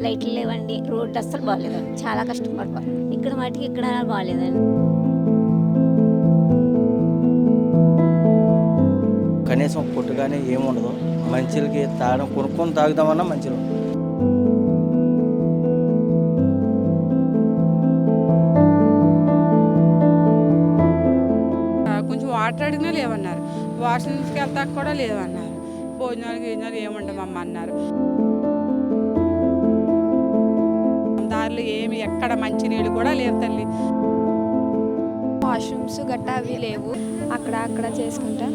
లైట్లు లేవండి, రోడ్డు అస్సలు బాగాలేదండి, చాలా కష్టపడతాం. ఇక్కడ వాటికి ఇక్కడ బాగాలేదండి. కనీసం కొట్టు కానీ ఏముండదు. మంచిలకి తాగడం కొనుక్కొని తాగుదామన్నా మంచిలు. కొంచెం వాటర్ అడిగినా లేవన్నారు, వాష్రూమ్స్కి వెళ్తాక కూడా లేవన్నారు, భోజనాలు ఏముండమమ్మ అన్నారు. దారిలో ఏమి ఎక్కడ మంచినీళ్ళు కూడా లేవు తల్లి. వాష్రూమ్స్ గట్టా అవి లేవు, అక్కడ చేసుకుంటా.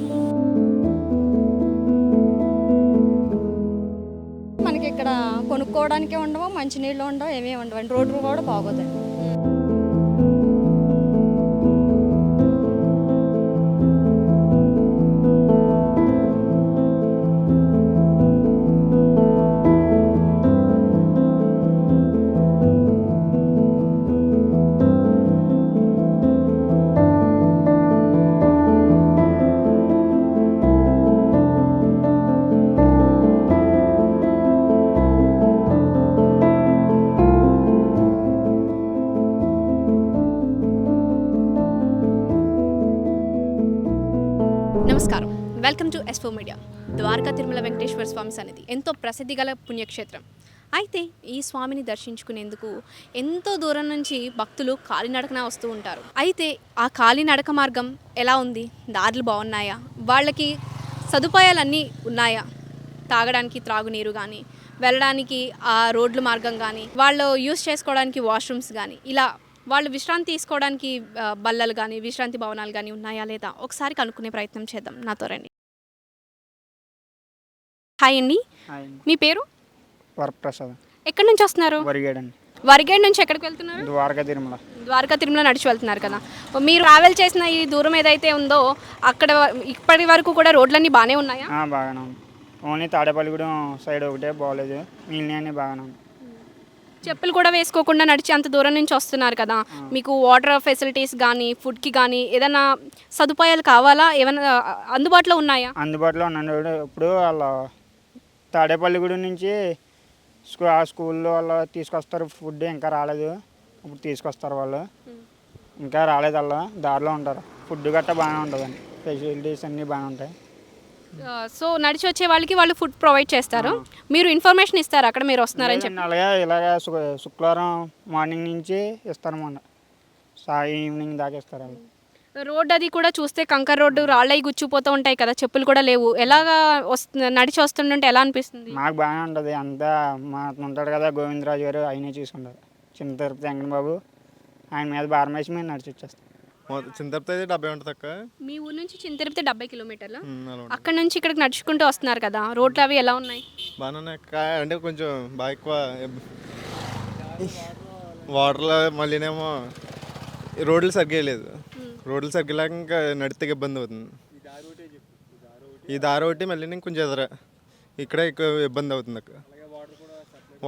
మనకి ఇక్కడ కొనుక్కోవడానికే ఉండవు, మంచినీళ్ళు ఉండవు, ఏమీ ఉండవు. రోడ్డు కూడా బాగోదండి. నమస్కారం, welcome to S4 media. Dwaraka Tirumala Venkateswara Swamy సన్నిధి ఎంతో ప్రసిద్ధి గల పుణ్యక్షేత్రం. అయితే ఈ స్వామిని దర్శించుకునేందుకు ఎంతో దూరం నుంచి భక్తులు కాలినడకన వస్తూ ఉంటారు. అయితే ఆ కాలినడక మార్గం ఎలా ఉంది? దారులు బాగున్నాయా? వాళ్ళకి సదుపాయాలన్నీ ఉన్నాయా? తాగడానికి త్రాగునీరు కానీ, వెళ్ళడానికి ఆ రోడ్ల మార్గం కానీ, వాళ్ళు యూస్ చేసుకోవడానికి వాష్రూమ్స్ కానీ, ఇలా వాళ్ళు విశ్రాంతి తీసుకోవడానికి బల్లలు కానీ, విశ్రాంతి భవనాలు కానీ ఉన్నాయా లేదా ఒకసారి కనుక్కునే ప్రయత్నం చేద్దాం. నాతో రండి. హాయ్ అండి, మీ పేరు? వరప్రసాద్. ఎక్కడి నుంచి వస్తున్నారు? వరిగేడండి. వరిగేడ్ నుంచి ఎక్కడికి వెళ్తున్నారు? ద్వారకా తిరుమల. ద్వారకా తిరుమల నడిచి వెళ్తున్నారు కదా. మీరు ట్రావెల్ చేసిన ఈ దూరం ఏదైతే ఉందో అక్కడ ఇప్పటి వరకు కూడా రోడ్లన్నీ బాగానే ఉన్నాయా? బాగానే ఉంది. ఓన్లీ తాడేపల్లిగూడెం సైడ్ ఒకటే బాగోలేదు, మిగిలినవన్నీ బాగానే ఉంది. చెప్పులు కూడా వేసుకోకుండా నడిచి అంత దూరం నుంచి వస్తున్నారు కదా, మీకు వాటర్ ఫెసిలిటీస్ కానీ, ఫుడ్కి కానీ ఏదైనా సదుపాయాలు కావాలా? ఏమైనా అందుబాటులో ఉన్నాయా? అందుబాటులో ఉన్నాడు. ఇప్పుడు వాళ్ళ తాడేపల్లిగూడెం నుంచి ఆ స్కూల్లో వాళ్ళు తీసుకొస్తారు, ఫుడ్ ఇంకా రాలేదు, ఇప్పుడు తీసుకొస్తారు వాళ్ళు, ఇంకా రాలేదు. వాళ్ళు దారిలో ఉంటారు. ఫుడ్ గట్టా బాగానే ఉంటుందండి, ఫెసిలిటీస్ అన్నీ బాగానే ఉంటాయి. సో నడిచి వచ్చే వాళ్ళకి వాళ్ళు ఫుడ్ ప్రొవైడ్ చేస్తారు, మీరు ఇన్ఫర్మేషన్ ఇస్తారు అక్కడ మీరు వస్తున్నారని చెప్పి. అలాగే ఇలాగ శుక్రవారం మార్నింగ్ నుంచి ఇస్తారన్నమాట, ఈవినింగ్ దాకా ఇస్తారు వాళ్ళు. రోడ్ అది కూడా చూస్తే కంకర్ రోడ్డు, రాళ్ళవి గుచ్చిపోతూ ఉంటాయి కదా, చెప్పులు కూడా లేవు. ఎలాగా నడిచి వస్తుంటే ఎలా అనిపిస్తుంది? మాకు బాగానే ఉంటుంది. అంతా మా ఉంటాడు కదా గోవిందరాజు గారు, ఆయనే చూసుకుంటారు. చిన్న తిరుపతి వెంకట బాబు, ఆయన మీద భారం వేసి మేము నడిచి వచ్చేస్తాం. చిన్న తిరుపతి అయితే 70 ఉంటుంది అక్క. మీ ఊరు నుంచి చిన్న తిరుపతి 70 కిలోమీటర్లు. అక్కడ నుంచి ఇక్కడికి నడుచుకుంటూ వస్తున్నారు కదా, రోడ్లు అవి ఎలా ఉన్నాయి? బాగానే ఉన్నాయి అక్క. అంటే కొంచెం బాగా ఎక్కువ వాటర్లో, మళ్ళీనేమో రోడ్లు సరిగ్గా లేదు. రోడ్లు సరిగ్గా లేక ఇంకా నడితే ఇబ్బంది అవుతుంది. ఈ దారి ఒకటి మళ్ళీ కొంచెం ఎదుర ఇక్కడే ఎక్కువ ఇబ్బంది అవుతుంది అక్క.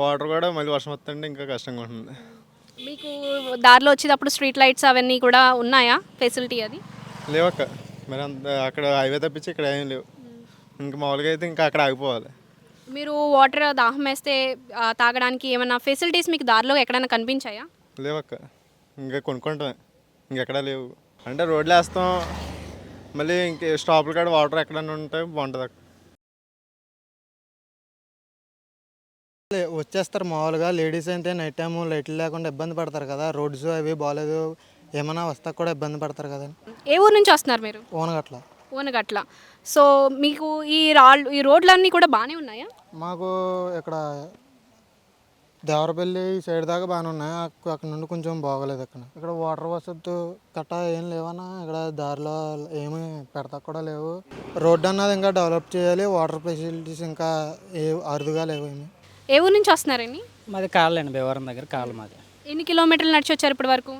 వాటర్ కూడా మళ్ళీ వర్షం వస్తుంటే ఇంకా కష్టంగా ఉంటుంది. మీకు దారిలో వచ్చేటప్పుడు స్ట్రీట్ లైట్స్ అవన్నీ కూడా ఉన్నాయా ఫెసిలిటీ? అది లేవక్క. మరి అంత అక్కడ హైవే తప్పించి ఇక్కడ ఏం లేవు. ఇంకా మామూలుగా అయితే ఇంకా అక్కడ ఆగిపోవాలి. మీరు వాటర్ దాహం వేస్తే తాగడానికి ఏమైనా ఫెసిలిటీస్ మీకు దారిలో ఎక్కడైనా కనిపించాయా? లేవక్క, ఇంకా కొనుక్కుంటామే, ఇంకెక్కడా లేవు. అంటే రోడ్లు వేస్తాం, మళ్ళీ ఇంక స్టాప్ల కాడ వాటర్ ఎక్కడైనా ఉంటే బాగుంటుంది అక్క. వచ్చేస్తారు మామూలుగా. లేడీస్ అయితే నైట్ టైం లైట్లు లేకుండా ఇబ్బంది పడతారు కదా, రోడ్స్ అవి బాగాలేదు, ఏమైనా వస్తా కూడా ఇబ్బంది పడతారు కదా. ఏ ఊరు నుంచి వస్తున్నారు మీరు? ఓనగట్ల. ఓనగట్ల. సో మీకు ఈ రోడ్లన్నీ కూడా బాగానే ఉన్నాయా? మాకు ఇక్కడ దేవరపల్లి సైడ్ దాకా బాగానే ఉన్నాయి, అక్కడ నుండి కొంచెం బాగోలేదు. ఇక్కడ వాటర్ వసతి గట్టా ఏం లేవన్నా, ఇక్కడ దారిలో ఏమి పెడతా కూడా లేవు. రోడ్డు అన్నది ఇంకా డెవలప్ చేయాలి, వాటర్ ఫెసిలిటీస్ ఇంకా అరుదుగా లేవు. ఏమి ఏ ఊరు నుంచి వస్తున్నారండి? మాది కాళ్ళండి, భీమవరం దగ్గర కాళ్ళు మాది. ఎన్ని కిలోమీటర్లు నడిచి వచ్చారు ఇప్పటి వరకు?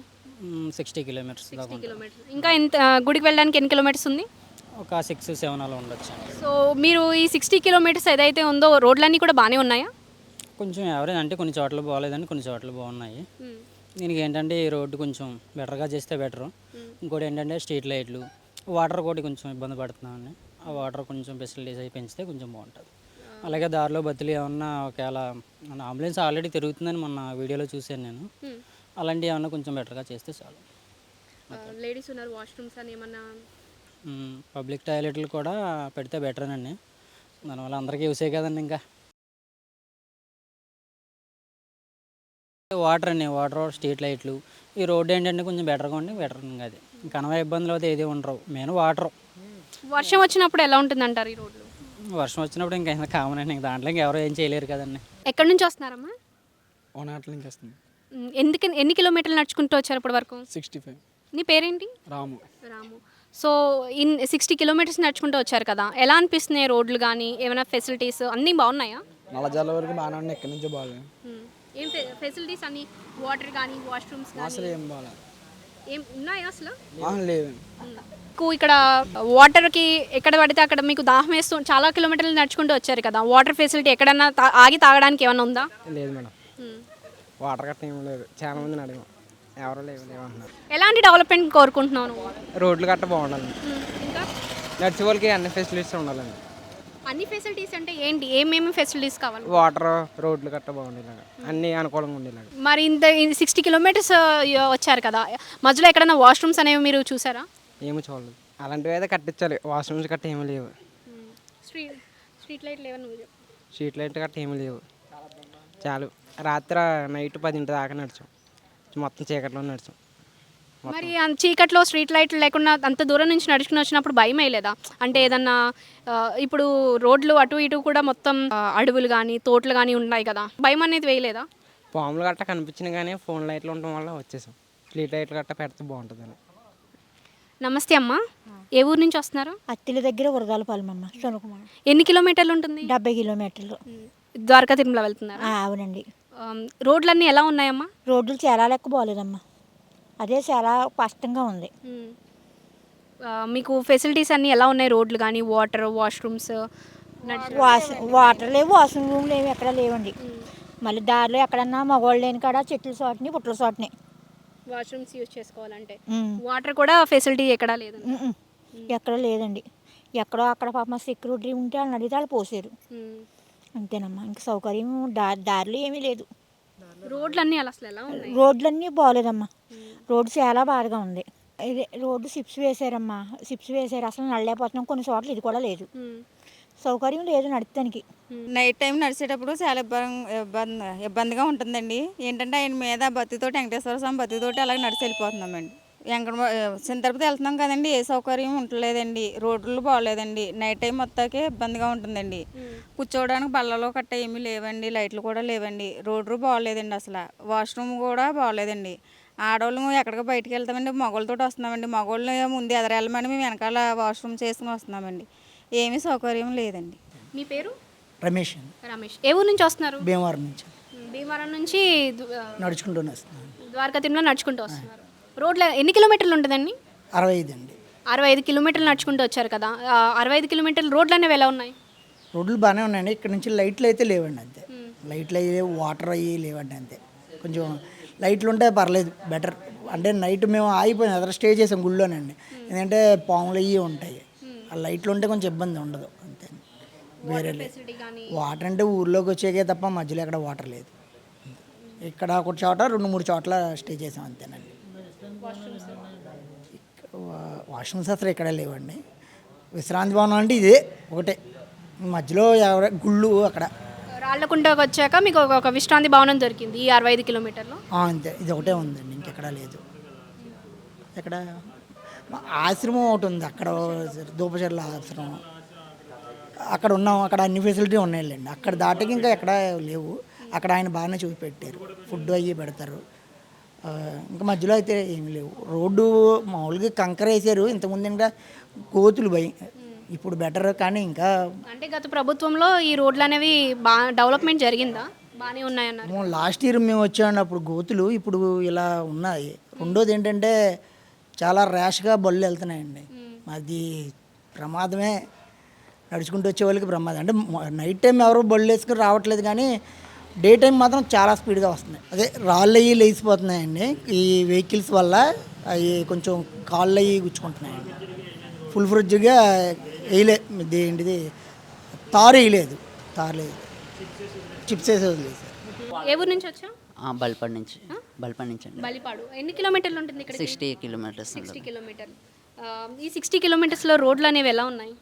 60 కిలోమీటర్స్ దాకా. ఇంకా ఎంత గుడికి వెళ్ళడానికి ఎన్ని కిలోమీటర్స్ ఉంది? ఒక 6-7 అలా ఉండొచ్చు. సో మీరు ఈ 60 కిలోమీటర్స్ ఏదైతే ఉందో రోడ్లన్నీ కూడా బాగానే ఉన్నాయా? కొంచెం యావరేజ్, అంటే కొన్ని చోట్ల బాగోలేదండి, కొన్ని చోట్ల బాగున్నాయి. దీనికి ఏంటంటే ఈ రోడ్డు కొంచెం బెటర్గా చేస్తే బెటరు. ఇంకోటి ఏంటంటే స్ట్రీట్ లైట్లు, వాటర్ కూడా కొంచెం ఇబ్బంది పడుతున్నామండి. ఆ వాటర్ కొంచెం ఫెసిలిటీస్ అవి పెంచితే కొంచెం బాగుంటుంది. అలాగే దారిలో బతులు ఏమన్నా ఒకవేళ మన అంబులెన్స్ ఆల్రెడీ తిరుగుతుందని మొన్న వీడియోలో చూశాను నేను. అలాంటివి ఏమన్నా కొంచెం బెటర్గా చేస్తే చాలు. లేడీస్ ఉన్నారు, వాష్రూమ్స్ అని ఏమన్నా పబ్లిక్ టాయిలెట్లు కూడా పెడితే బెటరేనండి. దానివల్ల అందరికీ యూసే కదండి. ఇంకా వాటర్ స్ట్రీట్ లైట్లు, ఈ రోడ్డు ఏంటంటే కొంచెం బెటర్గా ఉండి బెటర్. ఇంకా అది ఇంకా అనవా ఇబ్బందులు అయితే ఏది ఉండవు. Main water. వర్షం వచ్చినప్పుడు ఎలా ఉంటుంది అంటారు ఈ రోడ్లు? వర్షం వచ్చినప్పుడు ఇంకా కామన్ అండి. ఇంక దాంట్లో ఇంకెవరో ఏం చేయలేరు కదండి. ఎక్కడి నుంచి వస్తున్నారమ్మా? ఓనాట్ల నుంచి వస్తుంది. ఎన్ని కిలోమీటర్లు నడుచుకుంటూ వచ్చారు ఇప్పటి వరకు? 65. నీ పేరేంటి? రాము. సో 60 కిలోమీటర్స్ నడుచుకుంటూ వచ్చారు కదా, ఎలా అనిపిస్తున్నాయి రోడ్లు కానీ ఏమైనా ఫెసిలిటీస్ అన్నీ బాగున్నాయా? నల్లజల్ల వరకు బాగానే ఉన్నాయి, ఎక్కడి నుంచో బాగా. ఏం ఫెసిలిటీస్ అన్ని, వాటర్ కానీ వాష్రూమ్స్ అసలు కానీ ఏం బాగా ఏం ఉన్నాయా అసలు? లేదు. మీకు ఇక్కడ వాటర్కి ఎక్కడ పడితే అక్కడ మీకు దాహం వేస్తూ చాలా కిలోమీటర్లు నడుచుకుంటూ వచ్చారు కదా, వాటర్ ఫెసిలిటీ ఎక్కడన్నా ఆగి తాగడానికి ఏమైనా ఉందా? లేదు మేడం, వాటర్ కట్ట ఏం లేదు. చాలా మందిని అడిగాం, ఎవరో లేవంటున్నారు. ఎలాంటి డెవలప్మెంట్ కోరుకుంటున్నాను? రోడ్లు కట్ట బాగుండాలి, ఇంకా నడిచే వాళ్ళకి అన్ని ఫెసిలిటీస్ ఉండాలండి. అన్ని ఫెసిలిటీస్ అంటే ఏంటి, ఏమేమి ఫెసిలిటీస్ కావాలి? వాటర్, రోడ్లు కట్ట బాగుండేలాగా, అన్ని అనుకూలంగా ఉండేలాగా. మరి ఇంత 60 కిలోమీటర్స్ వచ్చారు కదా, మధ్యలో ఎక్కడైనా వాష్రూమ్స్ అనేవి మీరు చూసారా? ఏమీ చూడలేదు. అలాంటివి అయితే కట్టించాలి. వాష్రూమ్స్ కట్ట ఏమీ లేవు. స్ట్రీట్ లైట్ లేవని నువ్వు చెప్పు. స్ట్రీట్ లైట్ కట్ట ఏమీ లేవు. చాలు రాత్రి నైట్ 10 దాకా నడిచాం, మొత్తం చీకట్లో నడిచాం. మరి చీకట్లో స్ట్రీట్ లైట్లు లేకుండా అంత దూరం నుంచి నడుచుకుని వచ్చినప్పుడు భయం వేయలేదా? అంటే ఏదన్నా ఇప్పుడు రోడ్లు అటు ఇటు కూడా మొత్తం అడవులు కానీ తోటలు కానీ ఉన్నాయి కదా, భయం అనేది వేయలేదా? పాములు గట్ట కనిపించినా కానీ ఫోన్ లైట్లు ఉండటం వల్ల వచ్చేసాం. స్ట్రీట్ లైట్లు గట్ట పెడితే బాగుంటుందని. నమస్తే అమ్మ, ఏ ఊరు నుంచి వస్తున్నారు? అత్తిల దగ్గర వరదాలపాలెం అమ్మ, సొనకుమార్. ఎన్ని కిలోమీటర్లు ఉంటుంది? 70 కిలోమీటర్లు. ద్వారకా తిరుమల వెళ్తున్నారు? అవునండి. రోడ్లన్నీ ఎలా ఉన్నాయమ్మా? రోడ్లు చాలా లెక్క బాగోలేదమ్మా, అదే చాలా కష్టంగా ఉంది. మీకు ఫెసిలిటీస్ అన్నీ ఎలా ఉన్నాయి? రోడ్లు కానీ వాటర్, వాష్రూమ్స్? వాటర్ లేవు, వాష్రూమ్ రూమ్ లేవు, ఎక్కడ లేవండి. మళ్ళీ దారిలో ఎక్కడన్నా మగవాళ్ళు లేని కాడ చెట్లు చోటని పుట్ల చోటని వాష్రూమ్స్ యూజ్ చేసుకోవాలంటే. వాటర్ కూడా ఫెసిలిటీ ఎక్కడా లేదు? ఎక్కడ లేదండి. ఎక్కడో అక్కడ పాప సెక్యూరిటీ ఉంటే వాళ్ళని అడిగితే వాళ్ళు పోసారు, అంతేనమ్మా. ఇంకా సౌకర్యం దారిలో ఏమీ లేదు. రోడ్లన్నీ అసలు ఎలా ఉన్నాయి? రోడ్లన్నీ బాగోలేదమ్మా, రోడ్డు చాలా బాధగా ఉంది. ఇదే రోడ్డు సిప్స్ వేసారమ్మా, సిప్స్ వేసారు, అసలు నడలేకపోతున్నాం. కొన్ని చోట్ల ఇది కూడా లేదు, సౌకర్యం లేదు నడిచడానికి. నైట్ టైం నడిచేటప్పుడు చాలా ఇబ్బందిగా ఉంటుందండి. ఏంటంటే ఆయన మీద బతితోటి, వెంకటేశ్వర స్వామి బతితోటి అలాగే నడిచి వెళ్ళిపోతున్నామండి. తిరుపతి వెళ్తున్నాం కదండి, ఏ సౌకర్యం ఉండలేదండి, రోడ్లు బాగోలేదండి. నైట్ టైం మొత్తాకే ఇబ్బందిగా ఉంటుందండి. కూర్చోవడానికి బల్లలో కట్ట ఏమీ లేవండి, లైట్లు కూడా లేవండి, రోడ్లు బాగోలేదండి, అసలు వాష్రూమ్ కూడా బాగోలేదండి. ఆడవాళ్ళు ఎక్కడికి బయటికి వెళ్తామండి, మగవాళ్ళతో వస్తున్నామండి, మగవాళ్ళు ముందు ఎదరెళ్ళమని మేము వెనకాల వాష్రూమ్ చేసుకుని వస్తున్నామండి. ఏమీ సౌకర్యం లేదండి. మీ పేరు? రమేష్. రమేష్, ఏ ఊరు నుంచి వస్తున్నారు? భీమవరం నుంచి. భీమవరం నుంచి నడుచుకుంటూ వస్తున్నాను. ద్వారకా తిరుమల నడుచుకుంటూ వస్తున్నారు. రోడ్లు ఎన్ని కిలోమీటర్లు ఉంటుందండి? 65 అండి. 65 కిలోమీటర్లు నడుచుకుంటూ వచ్చారు కదా, 65 కిలోమీటర్లు రోడ్లు అనేవి ఎలా ఉన్నాయి? రోడ్లు బాగానే ఉన్నాయండి. ఇక్కడ నుంచి లైట్లు అయితే లేవండి, అంతే. లైట్లు అయ్యి లేవు, వాటర్ అయ్యి లేవండి, అంతే. కొంచెం లైట్లు ఉంటే పర్లేదు, బెటర్. అంటే నైట్ మేము ఆగిపోయాం, ఎదురు స్టే చేసాం గుళ్ళోనండి. ఎందుకంటే పాములు అయ్యి ఉంటాయి, ఆ లైట్లు ఉంటే కొంచెం ఇబ్బంది ఉండదు, అంతే. వేరే వాటర్ అంటే ఊర్లోకి వచ్చేకే తప్ప మధ్యలో ఎక్కడ వాటర్ లేదు. ఇక్కడ ఒక చోట 2-3 చోట్ల స్టే చేసాం, అంతేనండి. వాష్రూమ్స్ అసలు ఇక్కడ లేవండి. విశ్రాంతి భవనం అంటే ఇదే ఒకటే, మధ్యలో గుళ్ళు అక్కడ. రాళ్ళకుంటకు వచ్చాక మీకు ఒక విశ్రాంతి భవనం దొరికింది ఈ 65 కిలోమీటర్లు, అంతే. ఇది ఒకటే ఉందండి, ఇంకెక్కడా లేదు. ఇక్కడ ఆశ్రమం ఒకటి ఉంది, అక్కడ దూపచర్ల ఆశ్రమం, అక్కడ ఉన్నాం. అక్కడ అన్ని ఫెసిలిటీ ఉన్నాయండి. అక్కడ దాటికి ఇంకా ఎక్కడ లేవు. అక్కడ ఆయన బాగానే చూసి పెట్టారు, ఫుడ్ అయ్యి పెడతారు. ఇంకా మధ్యలో అయితే ఏమి లేవు. రోడ్డు మామూలుగా కంకర వేసారు, ఇంతకుముందు ఇంకా కోతులు భయం, ఇప్పుడు బెటర్. కానీ ఇంకా అంటే గత ప్రభుత్వంలో ఈ రోడ్లు అనేవి బాగా డెవలప్మెంట్ జరిగిందా? బాగానే ఉన్నాయన్నారు. లాస్ట్ ఇయర్ మేము వచ్చాము అప్పుడు గోతులు, ఇప్పుడు ఇలా ఉన్నాయి. రెండోది ఏంటంటే చాలా ర్యాష్గా బళ్ళు వెళ్తున్నాయండి, అది ప్రమాదమే. నడుచుకుంటూ వచ్చే వాళ్ళకి ప్రమాదం. అంటే నైట్ టైం ఎవరు బళ్ళు వేసుకుని రావట్లేదు, కానీ డే టైం మాత్రం చాలా స్పీడ్గా వస్తున్నాయి. అదే రాళ్ళు అయ్యి లేచిపోతున్నాయండి ఈ వెహికల్స్ వల్ల, అవి కొంచెం కాళ్ళు అయ్యి గుచ్చుకుంటున్నాయండి. ఫుల్ ఫ్రిడ్జ్గా వేయలేదు, ఏంటిది తారు వేయలేదు. తార్ లేదు, చిప్స్ వేసి వదిలేసారు. ఏ ఊరు నుంచి వచ్చావు? బల్పడి నుంచి అండి. బలిపాడు. ఎన్ని కిలోమీటర్లు ఉంటుంది ఇక్కడ? 60 కిలోమీటర్స్ 60 కిలోమీటర్లు. ఈ 60 కిలోమీటర్స్లో రోడ్లు అనేవి ఎలా ఉన్నాయి?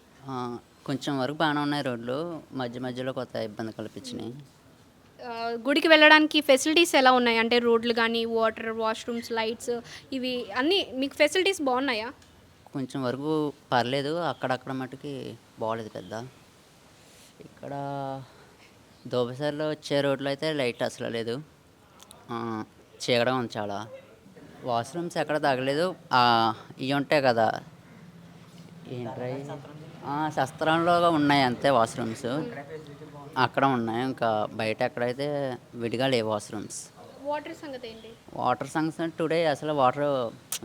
కొంచెం వరకు బాగానే ఉన్నాయి రోడ్లు, మధ్యలో కొత్త ఇబ్బంది కల్పించినాయి. గుడికి వెళ్ళడానికి ఫెసిలిటీస్ ఎలా ఉన్నాయి? అంటే రోడ్లు కానీ, వాటర్, వాష్రూమ్స్, లైట్స్, ఇవి అన్నీ మీకు ఫెసిలిటీస్ బాగున్నాయా? కొంచెం వరకు పర్లేదు, అక్కడక్కడ మటుకి బాగలేదు పెద్ద. ఇక్కడ దోబసర్లో వచ్చే రోడ్లు అయితే లైట్ అసలు లేదు, చీకడం ఉంది చాలా. వాష్రూమ్స్ ఎక్కడ తగలేదు. ఇవి ఉంటాయి కదా, ఏంట్రై శస్త్రంలో ఉన్నాయి అంతే వాష్రూమ్స్, అక్కడ ఉన్నాయి. ఇంకా బయట ఎక్కడైతే విడిగా లేవు వాష్రూమ్స్. వాటర్ సంగతి ఏంటి? వాటర్ సంగతి టుడే అసలు వాటర్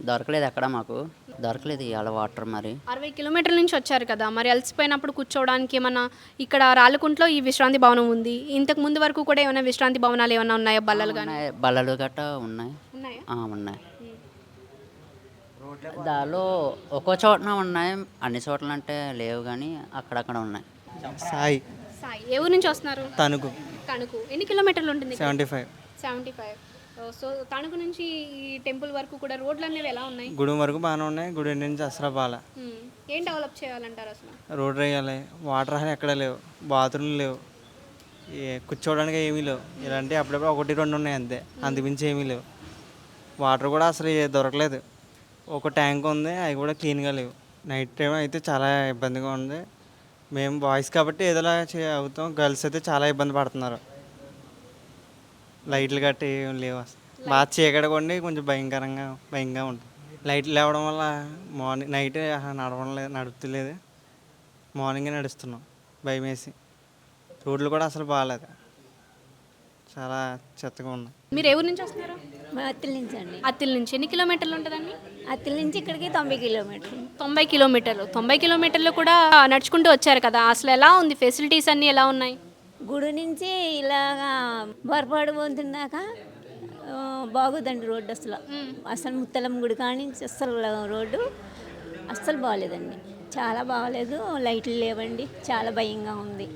దొరకలేదు, ఎక్కడ మాకు దొరకలేదు ఇవాళ వాటర్. మరి 60 కిలోమీటర్ల నుంచి వచ్చారు కదా, మరి అలసిపోయినప్పుడు కూర్చోవడానికి ఏమన్నా ఇక్కడ రాళ్ళకుంట్లో ఈ విశ్రాంతి భవనం ఉంది, ఇంతకు ముందు వరకు కూడా ఏమైనా విశ్రాంతి భవనాలు ఏమైనా ఉన్నాయా? బల్లలు కానీ? బల్లలు గట్టా ఉన్నాయి. ఉన్నాయి. దానిలో ఒక్కో చోటన ఉన్నాయి, అన్ని చోట్ల అంటే లేవు కానీ అక్కడక్కడ ఉన్నాయి. సాయి ఏ ఊరు నుంచి వస్తున్నారు? తణుకు. ఎన్ని కిలోమీటర్లు ఉంటుంది? 75. సో తణుకు నుంచి ఈ టెంపుల్ వరకు కూడా రోడ్లు అనేవి ఎలా ఉన్నాయి? గుడి వరకు బాగానే ఉన్నాయి, గుడి నుంచి అసలు బాగా. ఏం డెవలప్ చేయాలంటారు అసలు? రోడ్ వేయాలి, వాటర్ అని ఎక్కడ లేవు, బాత్రూమ్లు లేవు, కూర్చోవడానికి ఏమీ లేవు. ఇలాంటి అప్పుడప్పుడు 1-2 ఉన్నాయి అంతే, అంతకుమించి ఏమీ లేవు. వాటర్ కూడా అసలు దొరకలేదు, ఒక ట్యాంక్ ఉంది, అవి కూడా క్లీన్గా లేవు. నైట్ టైం అయితే చాలా ఇబ్బందిగా ఉంది. మేము బాయ్స్ కాబట్టి ఏదోలా అవుతాం, గర్ల్స్ అయితే చాలా ఇబ్బంది పడుతున్నారు. లైట్లు గట్టి ఏం లేవు అసలు, బాగా చీకటి కొండి కొంచెం భయంగా ఉంటుంది. లైట్లు లేవడం వల్ల నైట్ నడుపుతలేదు, మార్నింగే నడుస్తున్నాం భయం వేసి. రోడ్లు కూడా అసలు బాగాలేదు, చాలా చెత్తగా ఉన్నాయి. మీరు ఏ ఊరు నుంచి వస్తున్నారు? అత్తిల నుంచి అండి. అత్తిల నుంచి ఎన్ని కిలోమీటర్లు ఉంటుందండి? అత్తిల నుంచి ఇక్కడికి 90 కిలోమీటర్లు. 90 కిలోమీటర్లు. 90 కిలోమీటర్లు కూడా నడుచుకుంటూ వచ్చారు కదా, అసలు ఎలా ఉంది? ఫెసిలిటీస్ అన్నీ ఎలా ఉన్నాయి? గుడి నుంచి ఇలాగా బొరపాడు పోతుందాక బాగోదండి రోడ్డు అసలు ముత్తలం గుడి కాడి నుంచి అస్సలు రోడ్డు అస్సలు బాగోలేదండి, చాలా బాగోలేదు. లైట్లు లేవండి, చాలా భయంగా ఉంది.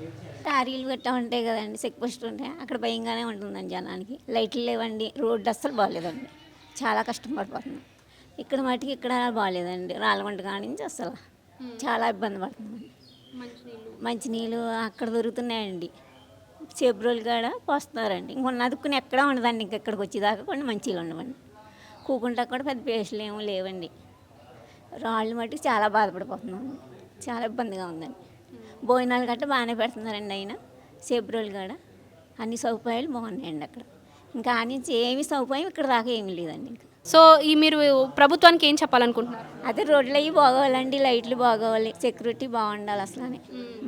లారీలు గట్టా ఉంటాయి కదండి, చెక్ పోస్ట్ ఉంటాయి, అక్కడ భయంగానే ఉంటుందండి జనానికి. లైట్లు లేవండి, రోడ్డు అస్సలు బాగోలేదండి, చాలా కష్టం పడిపోతున్నాం. ఇక్కడ మటుకి ఇక్కడ బాగోలేదండి, రాళ్ళగుంట కాడి నుంచి అస్సలు చాలా ఇబ్బంది పడుతుందండి. మంచినీళ్ళు అక్కడ దొరుకుతున్నాయండి, చేబ్రోలు కాడ పోస్తున్నారండి. ఇంకొన్ని అదుక్కుని ఎక్కడ ఉండదండి, ఇంకెక్కడికి వచ్చేదాకా కొన్ని మంచిగా ఉండవండి. కూకుంటా కూడా పెద్ద పేస్టులు ఏమీ లేవండి. రాళ్ళు మట్టుకు చాలా బాధపడిపోతున్నాం, చాలా ఇబ్బందిగా ఉందండి. భోజనాలు గట్రా బాగానే పెడుతున్నారండి, అయినా చేబ్రోలు కాడ అన్ని సౌకర్యాలు బాగున్నాయండి అక్కడ. ఇంకా ఆ నుంచి ఏమి సౌకర్యం ఇక్కడ దాకా ఏమీ లేదండి. ఇంకా సో ఈ మీరు ప్రభుత్వానికి ఏం చెప్పాలనుకుంటున్నారు? అదే రోడ్లు అవి బాగోవాలండి, లైట్లు బాగోవాలి, సెక్యూరిటీ బాగుండాలి. అసలు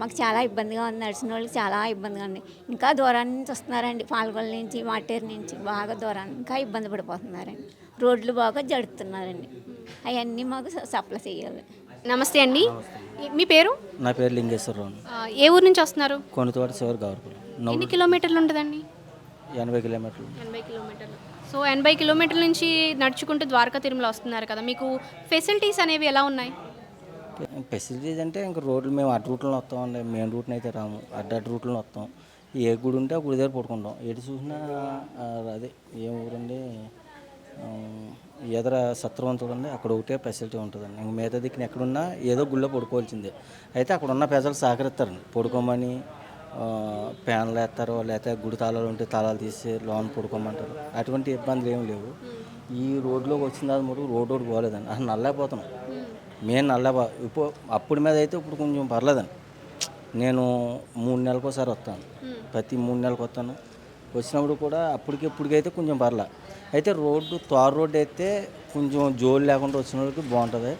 మాకు చాలా ఇబ్బందిగా ఉంది, నడిచిన వాళ్ళకి చాలా ఇబ్బందిగా ఉంది. ఇంకా దూరాన్ని నుంచి వస్తున్నారండి, పాల్గొల నుంచి, మాటేరు నుంచి, బాగా దూరాన్ని ఇంకా ఇబ్బంది పడిపోతున్నారండి. రోడ్లు బాగా జడుతున్నారండి, అవన్నీ మాకు సప్లై చేయాలి. నమస్తే అండి, మీ పేరు? నా పేరు లింగేశ్వరరావు. ఏ ఊరు నుంచి వస్తున్నారు? కొనుతోట చివరి గవర్పురం. ఎన్ని కిలోమీటర్లు ఉంటుందండి? 80 కిలోమీటర్లు. 80 కిలోమీటర్లు. సో 80 కిలోమీటర్ల నుంచి నడుచుకుంటూ ద్వారకా తిరుమల వస్తున్నారు కదా, మీకు ఫెసిలిటీస్ అనేవి ఎలా ఉన్నాయి? ఫెసిలిటీస్ అంటే ఇంకా రోడ్లు మేము అడ్డు రూట్లో వస్తామండి, మెయిన్ రూట్ని అయితే రాము, అడ్డు రూట్లో వస్తాం. ఏ గుడి ఉంటే ఆ గుడి దగ్గర పడుకుంటాం. ఎటు చూసినా అదే ఏం ఊరండి, ఎదర సత్రం చూడండి, అక్కడ ఒకటే ఫెసిలిటీ ఉంటుందండి. ఇంక మిగతా దిక్కున ఎక్కడున్నా ఏదో గుళ్ళో పడుకోవాల్సిందే. అయితే అక్కడ ఉన్న ప్రజలు సహకరిస్తారండి, పడుకోమని ఫ్యాన్లు వేస్తారు, లేకపోతే గుడి తాళాలు ఉంటే తాళాలు తీసి లోన్ పడుకోమంటారు. అటువంటి ఇబ్బందులు ఏమి లేవు. ఈ రోడ్లోకి వచ్చిన తర్వాత మటుకు రోడ్డు పోలేదండి, అసలు నల్లైపోతున్నాం. మేము ఇప్పుడు అప్పుడు మీద అయితే ఇప్పుడు కొంచెం పర్లేదండి. నేను 3 నెలలకు ఒకసారి వస్తాను, ప్రతి 3 నెలలకు వస్తాను. వచ్చినప్పుడు కూడా ఇప్పటికైతే కొంచెం పర్లే. అయితే తార్ రోడ్డు అయితే కొంచెం జోలు లేకుండా వచ్చిన వాళ్ళకి బాగుంటుంది.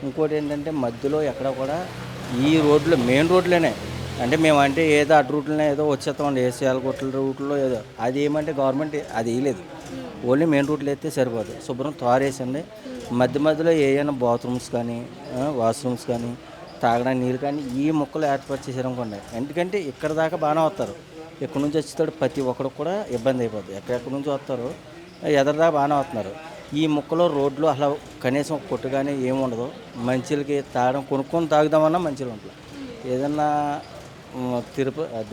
ఇంకోటి ఏంటంటే మధ్యలో ఎక్కడ కూడా ఈ రోడ్లు మెయిన్ రోడ్లోనే, అంటే మేము అంటే ఏదో అటు రూట్లోనే ఏదో వచ్చేస్తామండి, ఏసీఆలకొట్ల రూట్లో ఏదో, అది ఏమంటే గవర్నమెంట్ అది వేయలేదు. ఓన్లీ మెయిన్ రూట్లో అయితే సరిపోదు. శుభ్రం తార్ వేసండి, మధ్యలో ఏమైనా బాత్రూమ్స్ కానీ, వాష్రూమ్స్ కానీ, తాగడానికి నీళ్ళు కానీ ఈ మొక్కలు ఏర్పాటు చేసారనుకోండి. ఎందుకంటే ఇక్కడ దాకా బాగానే వస్తారు, ఇక్కడ నుంచి వచ్చేటప్పుడు ప్రతి ఒక్కరికి కూడా ఇబ్బంది అయిపోతుంది. ఎక్కడెక్కడి నుంచి వస్తారు, ఎదరిదాకా బాగానే వస్తున్నారు. ఈ ముక్కలో రోడ్లు అసలు కనీసం ఒక కొట్టు కానీ ఏమి ఉండదు. మంచిలకి తాగడం కొనుక్కొని తాగుదామన్నా మంచిగా ఉంటుంది. ఏదన్నా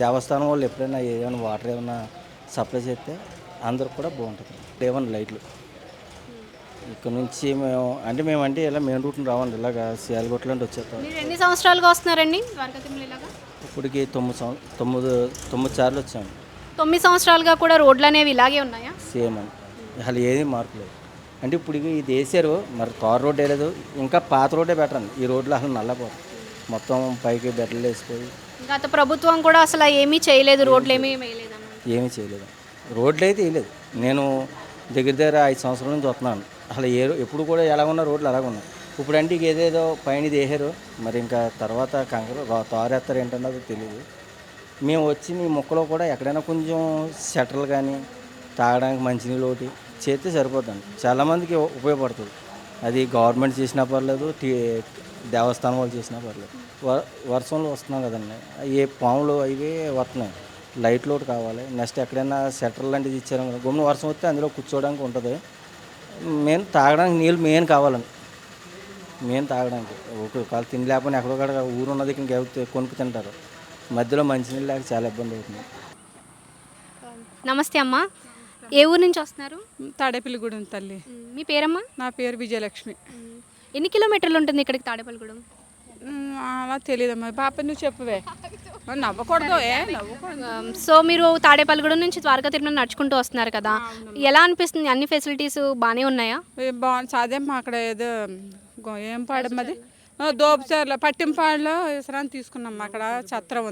దేవస్థానం వాళ్ళు ఎప్పుడైనా ఏమైనా వాటర్ ఏమైనా సప్లై చేస్తే అందరికి కూడా బాగుంటుంది. ఏమన్నా లైట్లు ఇక్కడ నుంచి మేమంటే ఇలా మెయిన్ రూట్ని రావండి, ఇలాగా సియాలగొట్ల నుండి వచ్చేస్తాం. మీరు ఎన్ని సంవత్సరాలుగా వస్తున్నారండి ద్వారకా తిరుమల ఇలాగా? ఇప్పటికి 9 సార్లు వచ్చాము. 9 సంవత్సరాలుగా కూడా రోడ్లు అనేవి ఇలాగే ఉన్నాయా? సేమ్ అండి, అసలు ఏది మార్పు లేదు. అంటే ఇప్పుడు ఇది వేసారు, మరి తార్ రోడ్ వేయలేదు, ఇంకా పాత రోడ్డే బెటర్ అండి. ఈ రోడ్లో అసలు నల్లపోతుంది, మొత్తం పైకి బెడ్లు వేసిపోయి. గత ప్రభుత్వం కూడా అసలు ఏమీ చేయలేదు, రోడ్లు ఏమీ ఏమీ చేయలేదు, రోడ్లు అయితే వేయలేదు. నేను దగ్గర 5 సంవత్సరాల నుంచి వస్తున్నాను, అసలు ఎప్పుడు కూడా ఎలా ఉన్న రోడ్లు అలాగ ఉన్నాయి. ఇప్పుడు అంటే ఏదేదో పైన ఇది వేసారు, మరి ఇంకా తర్వాత కంకర తారేస్తారు ఏంటంటే అది తెలియదు. మేము వచ్చి మీ మొక్కలో కూడా ఎక్కడైనా కొంచెం షట్టర్లు కానీ తాగడానికి మంచినీళ్ళు ఒకటి చేస్తే సరిపోతుంది, చాలామందికి ఉపయోగపడుతుంది. అది గవర్నమెంట్ చేసినా పర్లేదు, దేవస్థానం వాళ్ళు చేసినా పర్లేదు. వర్షంలో వస్తున్నాం కదండి, ఏ పాములు అవి వస్తున్నాయి, లైట్లు ఒకటి కావాలి. నెక్స్ట్ ఎక్కడైనా షట్టర్ లాంటిది ఇచ్చారు, గుమ్మ వర్షం వస్తే అందులో కూర్చోవడానికి ఉంటుంది. మెయిన్ తాగడానికి నీళ్ళు మెయిన్ కావాలండి, మెయిన్ తాగడానికి. ఒకవేళ తిండి లేకపోయినా ఎక్కడొక్కడ ఊరు ఉన్నది ఇంకా కొనుక్కు తింటారు, మధ్యలో మంచినీళ్ళు లేక చాలా ఇబ్బంది అవుతుంది. నమస్తే అమ్మా, ఏ ఊరు నుంచి వస్తున్నారు? తాడేపల్లిగూడెం తల్లి. మీ పేరమ్మా? నా పేరు విజయలక్ష్మి. ఎన్ని కిలోమీటర్లు ఉంటుంది ఇక్కడికి తాడేపల్లిగూడెం? అలా తెలియదమ్మా, పాప నువ్వు చెప్పవే, నవ్వకూడదు నవ్వకూడదు. సో మీరు తాడేపల్లిగూడెం నుంచి ద్వారకా తిరుమల నడుచుకుంటూ వస్తున్నారు కదా, ఎలా అనిపిస్తుంది? అన్ని ఫెసిలిటీస్ బాగానే ఉన్నాయా? బాగుంది. అదేమ్మా అక్కడ ఏదో ఏం పాడమ్మది దోపచారులో పట్టింపాడులో విశ్రాంతి తీసుకున్నాం. అక్కడ ఛత్రం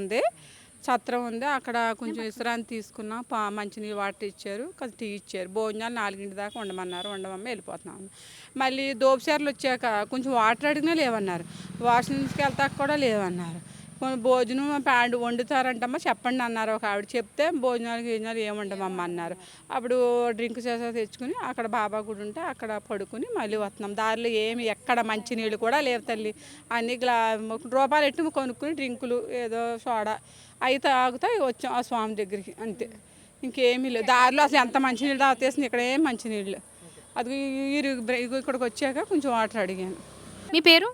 ఉంది, అక్కడ కొంచెం విశ్రాంతి తీసుకున్నాం. మంచినీళ్ళు వాటర్ ఇచ్చారు, కొంచెం టీ ఇచ్చారు. భోజనాలు 4 దాకా ఉండమన్నారు, ఉండమమ్మ వెళ్ళిపోతున్నాం. మళ్ళీ దోపచారులు వచ్చాక కొంచెం వాటర్ అడిగినా లేవన్నారు, వాష్రూమ్స్కి వెళ్తాక కూడా లేవన్నారు. భోజనం ప్యాండు వండుతారంటమ్మా చెప్పండి అన్నారు ఒక ఆవిడ. చెప్తే భోజనాలు ఏమి ఉండమమ్మ అన్నారు. అప్పుడు డ్రింక్ చేసా తెచ్చుకుని అక్కడ బాబా గుడి ఉంటే అక్కడ పడుకుని మళ్ళీ వస్తున్నాం. దారిలో ఎక్కడ మంచినీళ్ళు కూడా లేవు తల్లి, అన్ని రూపాయలు ఎట్టు కొనుక్కుని డ్రింకులు ఏదో సోడా అవి తాగుతా వచ్చాం ఆ స్వామి దగ్గరికి, అంతే. ఇంకేమీ లేదు దారిలో, అసలు ఎంత మంచినీళ్ళు తాగేసింది, ఇక్కడ ఏం మంచినీళ్ళు. అది ఇక్కడికి వచ్చాక కొంచెం వాటర్ అడిగాను. మీ పేరు?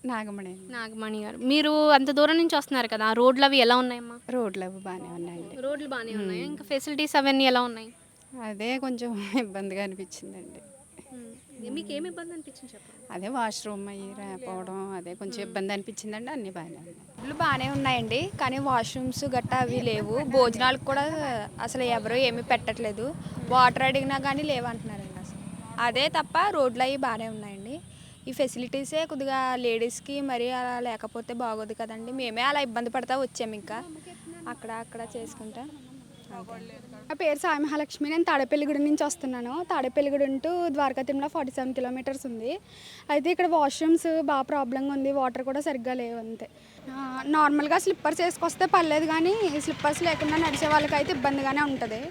నాగమణి గారు. మీరు అంత దూరం నుంచి వస్తున్నారు కదా, రోడ్లు అవి ఎలా ఉన్నాయమ్మా? రోడ్లు అవి బాగానే ఉన్నాయండి. రోడ్లు బాగానే ఉన్నాయి, ఇంకా ఫెసిలిటీస్ అవన్నీ ఎలా ఉన్నాయి? అదే కొంచెం ఇబ్బందిగా అనిపించిందండి. మీకు ఏమి ఇబ్బంది అనిపించింది చెప్పండి? అదే వాష్రూమ్ అయ్యి రాకపోవడం, అదే కొంచెం ఇబ్బంది అనిపించిందండి. అన్నీ బాగానే ఉన్నాయి. రోడ్లు బాగానే ఉన్నాయండి, కానీ వాష్రూమ్స్ గట్టా అవి లేవు. భోజనాలకు కూడా అసలు ఎవరు ఏమీ పెట్టట్లేదు, వాటర్ అడిగినా కానీ లేవంటున్నారండి. అసలు అదే తప్ప రోడ్లు అవి బాగానే ఉన్నాయండి. ఈ ఫెసిలిటీసే కొద్దిగా లేడీస్కి మరి అలా లేకపోతే బాగోదు కదండి. మేమే అలా ఇబ్బంది పడతా వచ్చాము, ఇంకా అక్కడ చేసుకుంటా. నా పేరు సాయి మహాలక్ష్మి, నేను తాడేపల్లిగూడెం నుంచి వస్తున్నాను. తాడేపల్లిగూడెం టు ద్వారకా తిరుమల 47 కిలోమీటర్స్ ఉంది. అయితే ఇక్కడ వాష్రూమ్స్ బాగా ప్రాబ్లంగా ఉంది, వాటర్ కూడా సరిగ్గా లేవు అంతే. నార్మల్గా స్లిప్పర్స్ వేసుకొస్తే పర్లేదు, కానీ స్లిప్పర్స్ లేకుండా నడిచే వాళ్ళకి అయితే ఇబ్బందిగానే ఉంటుంది.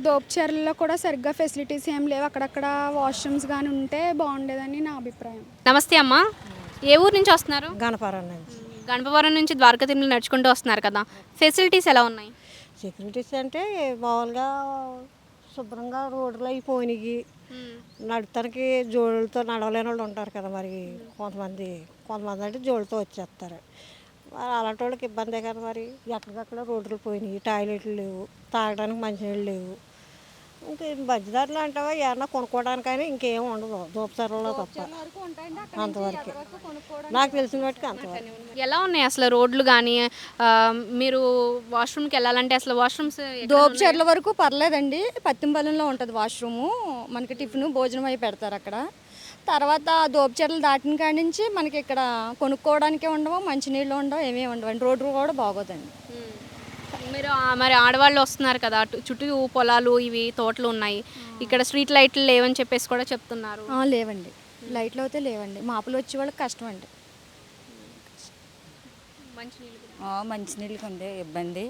దోపచర్లలో కూడా సరిగ్గా ఫెసిలిటీస్ ఏం లేవు, అక్కడక్కడ వాష్రూమ్స్ కానీ ఉంటే బాగుండేదని నా అభిప్రాయం. నమస్తే అమ్మా, ఏ ఊరు నుంచి వస్తున్నారు? గణపవరం నుంచి. గణపవరం నుంచి ద్వారకా తిరుమల నడుచుకుంటూ వస్తున్నారు కదా, ఫెసిలిటీస్ ఎలా ఉన్నాయి? సెక్యూరిటీస్ అంటే మామూలుగా శుభ్రంగా రోడ్లు అయిపోయినాయి, నడతానికి జోళ్ళతో నడవలేని వాళ్ళు ఉంటారు కదా, మరి కొంతమంది అంటే జోళ్ళతో వచ్చేస్తారు. మరి అలాంటి వాళ్ళకి ఇబ్బందే కదా. మరి ఎక్కడికక్కడ రోడ్లు పోయినాయి, టాయిలెట్లు లేవు, తాగడానికి మంచినీళ్ళు లేవు. ఇంకా మధ్యదారులు అంటావా ఏమన్నా కొనుక్కోవడానికైనా ఇంకేం ఉండదు, దూపసరలో తప్ప. అంతవరకు నాకు తెలిసిన వాటికి అంతవరకు. ఎలా ఉన్నాయి అసలు రోడ్లు కానీ? మీరు వాష్రూమ్కి వెళ్ళాలంటే అసలు వాష్రూమ్స్ దోపచర్ల వరకు పర్లేదండి, పత్తింపల్లిలో ఉంటుంది వాష్రూము. మనకి టిఫిన్ భోజనం అవి పెడతారు అక్కడ. తర్వాత దోపచర్లు దాటిన కాడి నుంచి మనకి ఇక్కడ కొనుక్కోవడానికే ఉండవు, మంచినీళ్ళు ఉండవు, ఏమీ ఉండవండి. రోడ్డు కూడా బాగోదండి. మీరు మరి ఆడవాళ్ళు వస్తున్నారు కదా, చుట్టూ పొలాలు ఇవి తోటలు ఉన్నాయి, ఇక్కడ స్ట్రీట్ లైట్లు లేవని చెప్పేసి కూడా చెప్తున్నారు. లేవండి, లైట్లు అయితే లేవండి, మాపులు వచ్చే వాళ్ళకి కష్టం అండి. మంచినీళ్ళకి ఉంది ఇబ్బంది,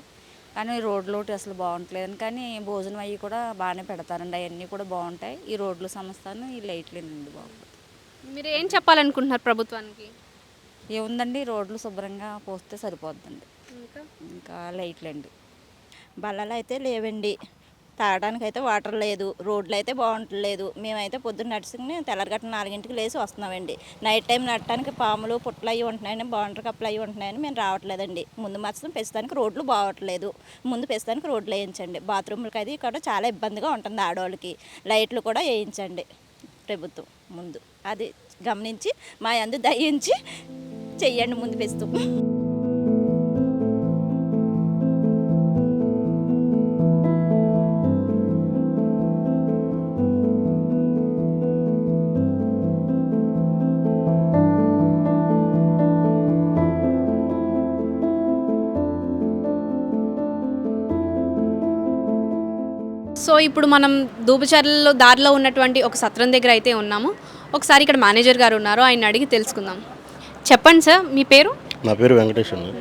కానీ రోడ్లు ఒకటి అసలు బాగుంటలేదని. కానీ భోజనం అవి కూడా బాగానే పెడతారండి, అవన్నీ కూడా బాగుంటాయి. ఈ రోడ్లు సమస్యను ఈ లైట్లేనండి బాగుంటుంది. మీరు ఏం చెప్పాలనుకుంటున్నారు ప్రభుత్వానికి? ఏముందండి, రోడ్లు శుభ్రంగా పోస్తే సరిపోతుందండి. ఇంకా లైట్లు అండి. బల్లలు అయితే లేవండి, తాగడానికి అయితే వాటర్ లేదు, రోడ్లు అయితే బాగుంటలేదు. మేమైతే పొద్దున్న నడుచుకుని తెల్లరగట్ట 4ంటికి లేచి వస్తున్నామండి. నైట్ టైం నడటానికి పాములు పుట్టలు అవి ఉంటున్నాయని, బాండర్ కప్పులు అవి ఉంటున్నాయని మేము రావట్లేదండి. ముందు మాత్రం ప్రస్తుతానికి రోడ్లు బాగోట్లేదు. ముందు ప్రస్తుతానికి రోడ్లు వేయించండి. బాత్రూమ్లకి అది కూడా చాలా ఇబ్బందిగా ఉంటుంది ఆడవాళ్ళకి. లైట్లు కూడా వేయించండి ప్రభుత్వం ముందు. అది గమనించి మా యందు దయించి చెయ్యండి ముందు ప్రస్తుతం. సో ఇప్పుడు మనం దూపచర్లలో దారిలో ఉన్నటువంటి ఒక సత్రం దగ్గర అయితే ఉన్నాము. ఒకసారి ఇక్కడ మేనేజర్ గారు ఉన్నారు, ఆయన అడిగి తెలుసుకుందాం. చెప్పండి సార్, మీ పేరు? నా పేరు వెంకటేష్ అండి.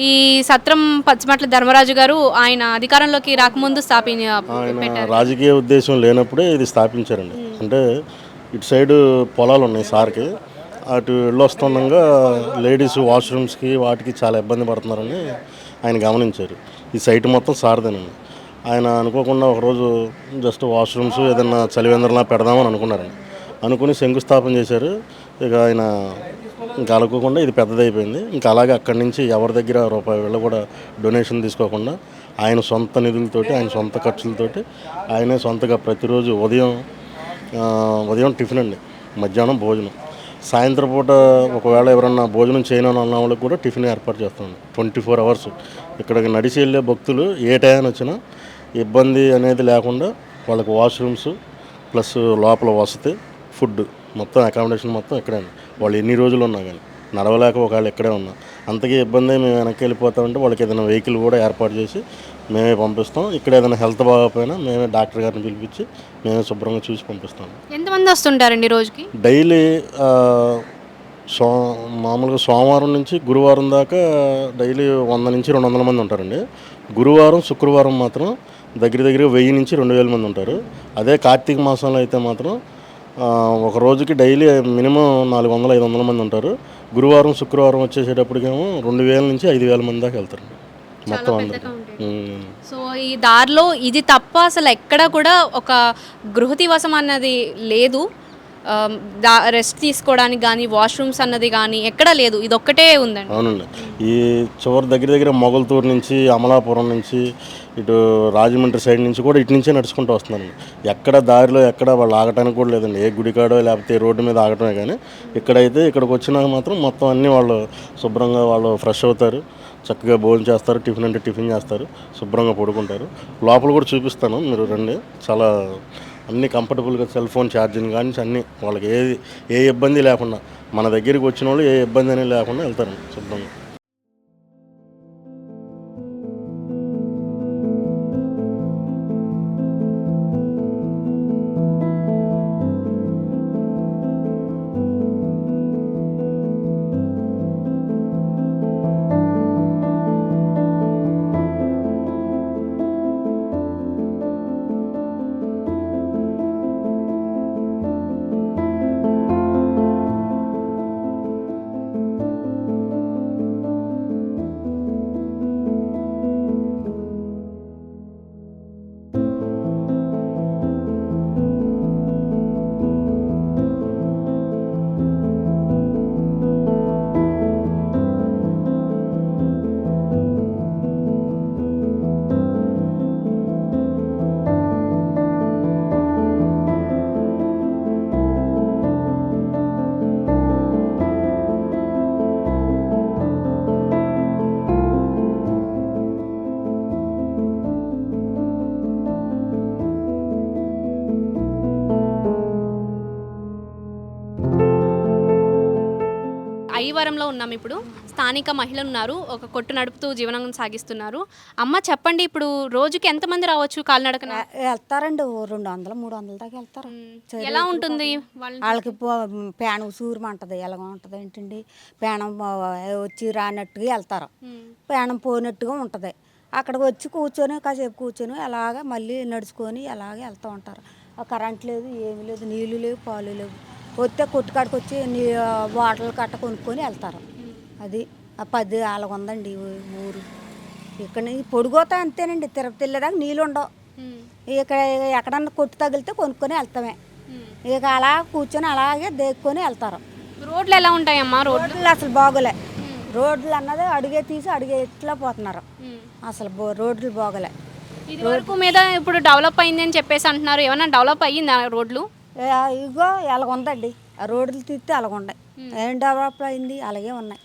ఈ సత్రం పచ్చిమట్ల ధర్మరాజు గారు ఆయన అధికారంలోకి రాకముందు ఆయన రాజకీయ ఉద్దేశం లేనప్పుడే ఇది స్థాపించారండి. అంటే ఇటు సైడ్ పొలాలు ఉన్నాయి సార్కి, అటు వెళ్ళొస్తుండగా లేడీస్ వాష్రూమ్స్కి వాటికి చాలా ఇబ్బంది పడుతున్నారని ఆయన గమనించారు. ఈ సైట్ మొత్తం సారదేనండి. ఆయన అనుకోకుండా ఒకరోజు జస్ట్ వాష్రూమ్స్ ఏదైనా చలివేంద్రంలా పెడదామని అనుకున్నారండి. అనుకుని శంకుస్థాపన చేశారు. ఇక ఆయన ఇంకా అనుకోకుండా ఇది పెద్దదైపోయింది. ఇంకా అలాగే అక్కడి నుంచి ఎవరి దగ్గర రూపాయి వీళ్ళు కూడా డొనేషన్ తీసుకోకుండా ఆయన సొంత నిధులతోటి, ఆయన సొంత ఖర్చులతోటి ఆయనే సొంతగా ప్రతిరోజు ఉదయం టిఫిన్ అండి, మధ్యాహ్నం భోజనం, సాయంత్రం పూట ఒకవేళ ఎవరన్నా భోజనం చేయను అన్న వాళ్ళకి కూడా టిఫిన్ ఏర్పాటు చేస్తున్నాను. 24 అవర్స్ ఇక్కడికి నడిచి వెళ్ళే భక్తులు ఏ టైం వచ్చినా ఇబ్బంది అనేది లేకుండా వాళ్ళకి వాష్రూమ్స్ ప్లస్ లోపల వసతి, ఫుడ్ మొత్తం అకామిడేషన్ మొత్తం ఇక్కడే. వాళ్ళు ఎన్ని రోజులు ఉన్నా కానీ నడవలేక ఒకవేళ ఇక్కడే ఉన్నా అంతకీ ఇబ్బంది మేము వెనక్కి వెళ్ళిపోతామంటే వాళ్ళకి ఏదైనా వెహికల్ కూడా ఏర్పాటు చేసి మేమే పంపిస్తాం. ఇక్కడ ఏదైనా హెల్త్ బాగోకపోయినా మేమే డాక్టర్ గారిని పిలిపించి మేమే శుభ్రంగా చూసి పంపిస్తాం. ఎంతమంది వస్తుంటారండి రోజుకి? డైలీ మామూలుగా సోమవారం నుంచి గురువారం దాకా డైలీ 100 నుంచి 200 మంది ఉంటారండి. గురువారం శుక్రవారం మాత్రం దగ్గర 1000 నుంచి 2000 మంది ఉంటారు. అదే కార్తీక మాసంలో అయితే మాత్రం ఒక రోజుకి డైలీ మినిమం 400-500 మంది ఉంటారు. గురువారం శుక్రవారం వచ్చేసేటప్పటికేమో 2000 నుంచి 5000 మంది దాకా వెళ్తారు మొత్తం అందరూ. సో ఈ దారిలో ఇది తప్ప అసలు ఎక్కడ కూడా ఒక గృహతివాసం అన్నది లేదు. రెస్ట్ తీసుకోవడానికి కానీ వాష్రూమ్స్ అన్నది కానీ ఎక్కడా లేదు, ఇది ఒక్కటే ఉందండి. అవునండి. ఈ చివరి దగ్గర మొగల్తూరు నుంచి, అమలాపురం నుంచి, ఇటు రాజమండ్రి సైడ్ నుంచి కూడా ఇటు నుంచే నడుచుకుంటూ వస్తున్నారండి. ఎక్కడ దారిలో ఎక్కడ వాళ్ళు ఆగటానికి కూడా లేదండి. ఏ గుడికాడో లేకపోతే రోడ్డు మీద ఆగటమే కానీ ఇక్కడైతే ఇక్కడికి వచ్చినాక మాత్రం మొత్తం అన్నీ వాళ్ళు శుభ్రంగా వాళ్ళు ఫ్రెష్ అవుతారు, చక్కగా భోజనం చేస్తారు, టిఫిన్ అంటే టిఫిన్ చేస్తారు, శుభ్రంగా పడుకుంటారు. లోపల కూడా చూపిస్తాను, మీరు రండి. చాలా అన్నీ కంఫర్టబుల్గా సెల్ ఫోన్ ఛార్జింగ్ కానీ అన్నీ వాళ్ళకి ఏ ఇబ్బంది లేకుండా మన దగ్గరికి వచ్చిన వాళ్ళు ఏ ఇబ్బంది అనేది లేకుండా వెళ్తారు శుభ్రంగా. అయ్యవరంలో ఉన్నాం. ఇప్పుడు స్థానిక మహిళలు ఉన్నారు, ఒక కొట్టు నడుపుతూ జీవనం సాగిస్తున్నారు. అమ్మ చెప్పండి, ఇప్పుడు రోజుకి ఎంతమంది రావచ్చు కాలినడకన? వెళ్తారండి 200-300 దాకా వెళ్తారు. ఎలా ఉంటుంది వాళ్ళకి? పేణం సూరమంటది, ఎలాగ ఉంటుంది ఏంటండి, పేణం వచ్చి రానట్టుగా వెళ్తారు, పేణం పోయినట్టుగా ఉంటుంది. అక్కడికి వచ్చి కూర్చొని కాసేపు కూర్చొని అలాగా మళ్ళీ నడుచుకొని అలాగే వెళ్తూ ఉంటారు. కరెంట్ లేదు, ఏమీ లేదు, నీళ్ళు లేవు, పాలు లేవు. వస్తే కొట్టుకాడికి వచ్చి వాటర్లు కట్ట కొనుక్కొని వెళ్తారు. అది 10 అలాగ ఉందండి ఊరు. ఇక్కడ పొడిగోతా అంతేనండి. తిరుపతి వెళ్ళేదాకా నీళ్ళు ఉండవు. ఇక ఎక్కడన్నా కొట్టు తగిలితే కొనుక్కొని వెళ్తామే. ఇక అలా కూర్చొని అలాగే దేక్కొని వెళ్తారు. రోడ్లు ఎలా ఉంటాయమ్మా? రోడ్లు అసలు బాగోలే. రోడ్లు అన్నది అడుగే తీసి అడుగే ఎట్లా పోతున్నారు. అసలు రోడ్లు బాగోలే. ఇది వరకు మీద ఇప్పుడు డెవలప్ అయింది అని చెప్పేసి అంటున్నారు. ఏమన్నా డెవలప్ అయ్యిందా రోడ్లు? ఇగో అలాగుందండి. ఆ రోడ్లు తీస్తే అలాగుంటాయి. ఏం డెవలప్ అయింది? అలాగే ఉన్నాయి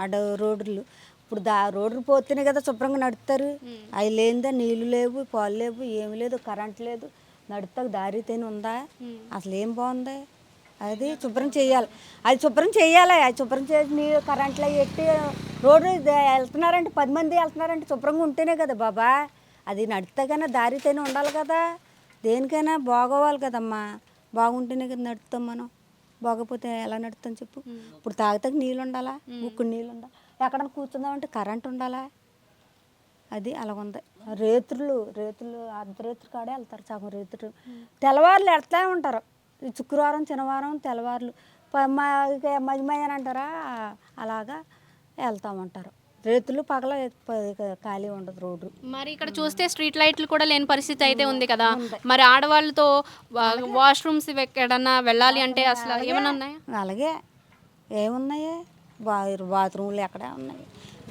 అటు రోడ్లు. ఇప్పుడు రోడ్లు పోతేనే కదా శుభ్రంగా నడుపుతారు. అవి లేనిదే నీళ్ళు లేవు, పాలు లేవు, ఏమి లేదు, కరెంట్ లేదు. నడుపుతాకు దారి తేని ఉందా? అసలు ఏం బాగుంది? అది శుభ్రం చేయాలి. అది శుభ్రం చేయాలి. అది శుభ్రం చేసి నీళ్ళు కరెంట్లో ఎట్టి రోడ్డు వెళ్తున్నారంటే 10 మంది వెళ్తున్నారంటే శుభ్రంగా ఉంటేనే కదా బాబా. అది నడుపుతాకైనా దారి తేని ఉండాలి కదా. దేనికైనా బాగోవాలి కదమ్మా. బాగుంటేనే కదా నడుపుతాం మనం. బాగోపోతే ఎలా నడుపుతాం చెప్పు. ఇప్పుడు తాగుతాక నీళ్ళు ఉండాలా, ముక్కుడు నీళ్ళు ఉండాలి. ఎక్కడన్నా కూర్చుందామంటే కరెంట్ ఉండాలా. అది అలాగుంది. రేతులు అర్ధరేతులు కాడే వెళ్తారు. సగం రేతులు తెల్లవారులు వెళ్తూ ఉంటారు. ఈ శుక్రవారం శనివారం తెల్లవారులు మధ్యమయ్యని అంటారా అలాగా వెళ్తామంటారు. రేతులు పగల ఖాళీ ఉండదు రోడ్డు. మరి ఇక్కడ చూస్తే స్ట్రీట్ లైట్లు కూడా లేని పరిస్థితి అయితే ఉంది కదా. మరి ఆడవాళ్ళతో వాష్రూమ్స్ ఎక్కడన్నా వెళ్ళాలి అంటే అసలు ఏమైనా ఉన్నాయా? అలాగే ఏమున్నాయి? బాత్రూమ్లు ఎక్కడే ఉన్నాయి.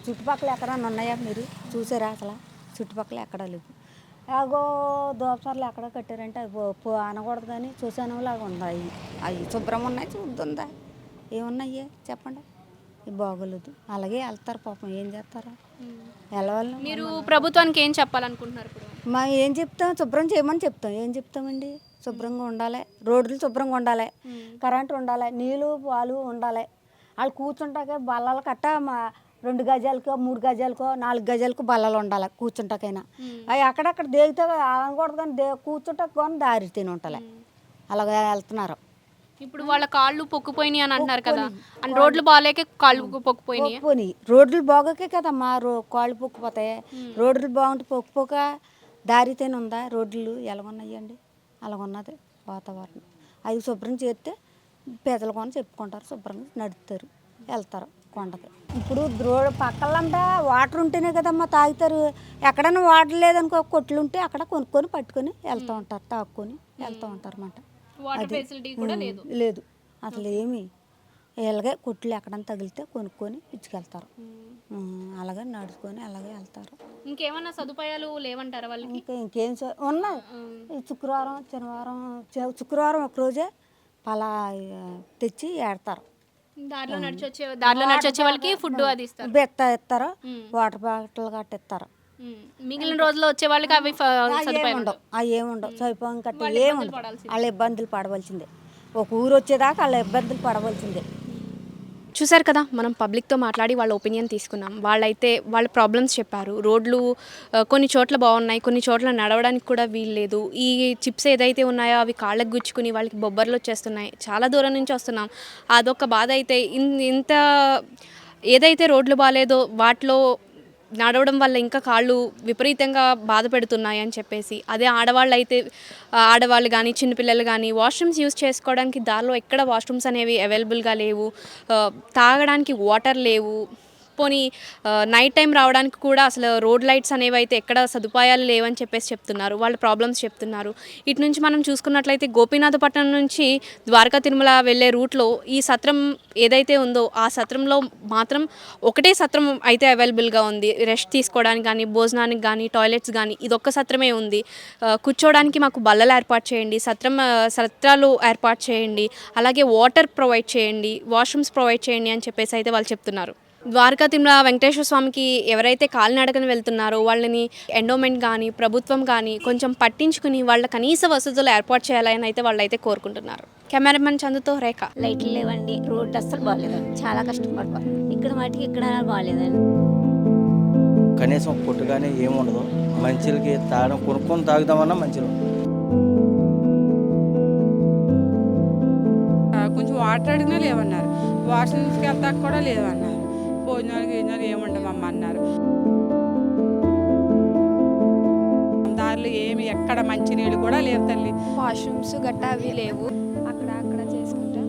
చుట్టుపక్కల ఎక్కడన్నా ఉన్నాయా? మీరు చూసారా? అసలు చుట్టుపక్కల ఎక్కడా లేవు. అగో దోపసార్లు ఎక్కడ కట్టారంటే అవి అనకూడదు కానీ చూసానులాగా ఉన్నాయి. అవి శుభ్రం ఉన్నాయి, చూద్దా ఏమున్నాయి చెప్పండి. ఇది బాగోలేదు. అలాగే వెళ్తారు పాపం. ఏం చేస్తారా? వెళ్ళవాలి. మీరు ప్రభుత్వానికి ఏం చెప్పాలనుకుంటున్నారు? మనం ఏం చెప్తాం? శుభ్రం చేయమని చెప్తాం. ఏం చెప్తామండి? శుభ్రంగా ఉండాలి. రోడ్లు శుభ్రంగా ఉండాలి. కరెంటు ఉండాలి. నీళ్ళు పాలు ఉండాలి. వాళ్ళు కూర్చుంటాకే బల్లలు కట్ట 2 గజాలకో 3 గజాలకో 4 గజాలకు బల్లలు ఉండాలి కూర్చుంటాకైనా. అవి అక్కడక్కడ దేగితే అనకూడదు కానీ కూర్చుంటాక కానీ దారి తిని ఉండాలి. అలాగే వెళ్తున్నారు. ఇప్పుడు వాళ్ళ కాళ్ళు పొక్కుపోయినాయి అని అంటున్నారు కదా. రోడ్లు బాగాలేక కాళ్ళు పొక్కుపోయినాయి. రోడ్లు బాగోకే కదమ్మా కాళ్ళు పొక్కుపోతాయి. రోడ్లు బాగుంటే పొక్కుపోక దారి తిని ఉందా? రోడ్లు ఎలాగున్నాయండి? అలాగున్నది వాతావరణం. అవి శుభ్రం చేస్తే పేదలు కొని చెప్పుకుంటారు. శుభ్రంగా నడుపుతారు, వెళ్తారు కొండకి. ఇప్పుడు రోడ్ పక్కలంతా వాటర్ ఉంటేనే కదమ్మా తాగుతారు. ఎక్కడైనా వాటర్ లేదనుకో కొట్లు ఉంటే అక్కడ కొనుక్కొని పట్టుకొని వెళ్తూ ఉంటారు. తాగుకొని వెళ్తూ ఉంటారు అన్నమాట. లేదు అసలు ఏమి. ఇలాగే కొట్లు ఎక్కడన్నా తగిలితే కొనుక్కొని ఇచ్చుకెళ్తారు. అలాగే నడుచుకొని అలాగే వెళ్తారు. ఇంకేమన్నా సదుపాయాలు లేవంటారా వాళ్ళకి? ఇంకేం ఉన్నాయి. శుక్రవారం శనివారం శుక్రవారం ఒకరోజే పలా తెచ్చి ఏడతారు. దారిలో నడిచి వచ్చే వాళ్ళకి ఫుడ్ అది ఇస్తారు. బెత్త ఇస్తారు. వాటర్ బాటిల్ గట్ట ఇస్తారు. మిగిలిన రోజుల్లో వచ్చే వాళ్ళకి అవి ఉండవు. అవి ఏముండవు. సైపోం కట్ట ఏముండవు. వాళ్ళ ఇబ్బందులు పడవలసిందే. ఒక ఊరు వచ్చేదాకా వాళ్ళ ఇబ్బందులు పడవలసిందే. చూసారు కదా, మనం పబ్లిక్తో మాట్లాడి వాళ్ళ ఒపీనియన్ తీసుకున్నాం. వాళ్ళైతే వాళ్ళ ప్రాబ్లమ్స్ చెప్పారు. రోడ్లు కొన్ని చోట్ల బాగున్నాయి, కొన్ని చోట్ల నడవడానికి కూడా వీలు లేదు. ఈ చిప్స్ ఏదైతే ఉన్నాయో అవి కాళ్ళకు గుచ్చుకుని వాళ్ళకి బొబ్బర్లు వచ్చేస్తున్నాయి. చాలా దూరం నుంచి వస్తున్నాం. అదొక బాధ. అయితే ఇంత ఏదైతే రోడ్లు బాగాలేదో వాటిలో నడవడం వల్ల ఇంకా కాళ్ళు విపరీతంగా బాధ పెడుతున్నాయి అని చెప్పేసి, అదే ఆడవాళ్ళు కానీ చిన్నపిల్లలు కానీ వాష్రూమ్స్ యూజ్ చేసుకోవడానికి దారిలో ఎక్కడ వాష్రూమ్స్ అనేవి అవైలబుల్గా లేవు. తాగడానికి వాటర్ లేవు. పోనీ నైట్ టైం రావడానికి కూడా అసలు రోడ్ లైట్స్ అనేవి అయితే ఎక్కడ సదుపాయాలు లేవని చెప్పేసి చెప్తున్నారు. వాళ్ళ ప్రాబ్లమ్స్ చెప్తున్నారు. ఇటు నుంచి మనం చూసుకున్నట్లయితే గోపీనాథపట్నం నుంచి ద్వారకా తిరుమల వెళ్ళే రూట్లో ఈ సత్రం ఏదైతే ఉందో ఆ సత్రంలో మాత్రం ఒకటే సత్రం అయితే అవైలబుల్గా ఉంది. రెస్ట్ తీసుకోవడానికి కానీ, భోజనానికి కానీ, టాయిలెట్స్ కానీ ఇదొక్క సత్రమే ఉంది. కూర్చోవడానికి మాకు బల్లలు ఏర్పాటు చేయండి, సత్రాలు ఏర్పాటు చేయండి, అలాగే వాటర్ ప్రొవైడ్ చేయండి, వాష్రూమ్స్ ప్రొవైడ్ చేయండి అని చెప్పేసి అయితే వాళ్ళు చెప్తున్నారు. ద్వారకా తిరుమల వెంకటేశ్వర స్వామికి ఎవరైతే కాలినడకన వెళ్తున్నారో వాళ్ళని ఎండోమెంట్ కానీ ప్రభుత్వం కానీ కొంచెం పట్టించుకుని వాళ్ళ కనీస వసతులు ఏర్పాటు చేయాలని అయితే వాళ్ళైతే కోరుకుంటున్నారు. కెమెరామెన్ చందుతో రేఖ. లైట్లు లేవండి. రోడ్డు అస్సలు బాగాలేదండి. చాలా కష్టపడిపోతాం. ఇక్కడ వాటికి ఇక్కడ బాగాలేదండి. కనీసం పొట్టు కానీ ఏముండదు. మంచిలకి తాగడం కొనుక్కొని తాగుదామన్నా మంచిలు. కొంచెం వాటర్ అడిగినా లేవన్నారు. వాష్రూమ్స్కి వెళ్తాక కూడా లేవన్నారు. భోజనాలు ఏముండమమ్మ అన్నారు. దారిలో ఏమి ఎక్కడ మంచినీళ్ళు కూడా లేవు తల్లి. వాష్రూమ్స్ గట్టా అవి లేవు. అక్కడ చేసుకుంటా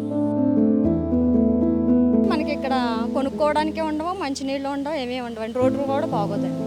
మనకి ఇక్కడ కొనుక్కోవడానికే ఉండవు, మంచినీళ్ళు ఉండవు, ఏమీ ఉండవు. రోడ్డు కూడా బాగోదండి.